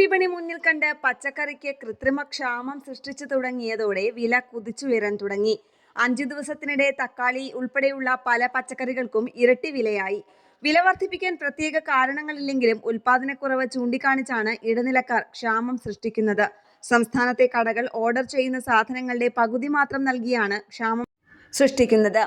വിപണി മുന്നിൽ കണ്ട് പച്ചക്കറിക്ക് കൃത്രിമ ക്ഷാമം സൃഷ്ടിച്ചു തുടങ്ങിയതോടെ വില കുതിച്ചുയരാൻ തുടങ്ങി. 5 ദിവസത്തിനിടെ തക്കാളി ഉൾപ്പെടെയുള്ള പല പച്ചക്കറികൾക്കും ഇരട്ടി വിലയായി. വില വർദ്ധിപ്പിക്കാൻ പ്രത്യേക കാരണങ്ങളില്ലെങ്കിലും ഉൽപാദനക്കുറവ് ചൂണ്ടിക്കാണിച്ചാണ് ഇടനിലക്കാർ ക്ഷാമം സൃഷ്ടിക്കുന്നത്. സംസ്ഥാനത്തെ കടകൾ ഓർഡർ ചെയ്യുന്ന സാധനങ്ങളുടെ പകുതി മാത്രം നൽകിയാണ് ക്ഷാമം സൃഷ്ടിക്കുന്നത്.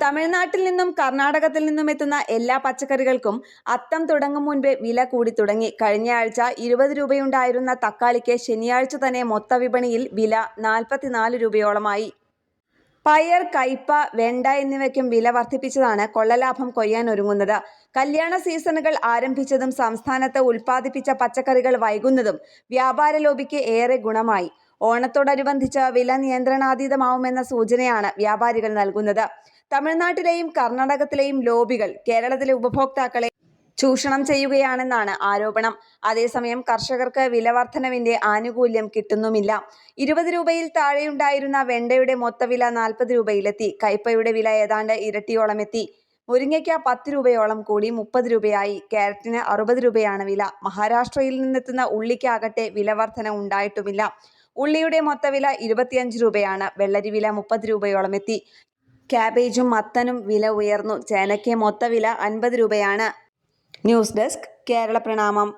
തമിഴ്നാട്ടിൽ നിന്നും കർണാടകത്തിൽ നിന്നും എത്തുന്ന എല്ലാ പച്ചക്കറികൾക്കും അത്തം തുടങ്ങും മുൻപേ വില കൂടി തുടങ്ങി. കഴിഞ്ഞ ആഴ്ച 20 രൂപയുണ്ടായിരുന്ന തക്കാളിക്ക് ശനിയാഴ്ച തന്നെ മൊത്ത വിപണിയിൽ വില 44 രൂപയോളമായി. പയർ, കയ്പ, വെണ്ട എന്നിവയ്ക്കും വില വർദ്ധിപ്പിച്ചതാണ് കൊള്ളലാഭം കൊയ്യാൻ ഒരുങ്ങുന്നത്. കല്യാണ സീസണുകൾ ആരംഭിച്ചതും സംസ്ഥാനത്ത് ഉൽപ്പാദിപ്പിച്ച പച്ചക്കറികൾ വൈകുന്നതും വ്യാപാര ലോബിക്ക് ഏറെ ഗുണമായി. ഓണത്തോടനുബന്ധിച്ച് വില നിയന്ത്രണാതീതമാവുമെന്ന സൂചനയാണ് വ്യാപാരികൾ നൽകുന്നത്. തമിഴ്നാട്ടിലെയും കർണാടകത്തിലെയും ലോബികൾ കേരളത്തിലെ ഉപഭോക്താക്കളെ ചൂഷണം ചെയ്യുകയാണെന്നാണ് ആരോപണം. അതേസമയം കർഷകർക്ക് വില വർധനവിന്റെ ആനുകൂല്യം കിട്ടുന്നുമില്ല. 20 രൂപയിൽ താഴെയുണ്ടായിരുന്ന വെണ്ടയുടെ മൊത്തവില 40 രൂപയിലെത്തി. കയ്പയുടെ വില ഏതാണ്ട് ഇരട്ടിയോളം എത്തി. മുരിങ്ങയ്ക്ക് 10 രൂപയോളം കൂടി 30 രൂപയായി. ക്യാരറ്റിന് 60 രൂപയാണ് വില. മഹാരാഷ്ട്രയിൽ നിന്നെത്തുന്ന ഉള്ളിക്കാകട്ടെ വില വർധന ഉണ്ടായിട്ടുമില്ല. ഉള്ളിയുടെ മൊത്തവില 25 രൂപയാണ്. വെള്ളരി വില 30 രൂപയോളം എത്തി. ക്യാബേജും മത്തനും വില ഉയർന്നു. ചേനയ്ക്ക് മൊത്തവില 50 രൂപയാണ്. ന്യൂസ് ഡെസ്ക് കേരള പ്രണാമം.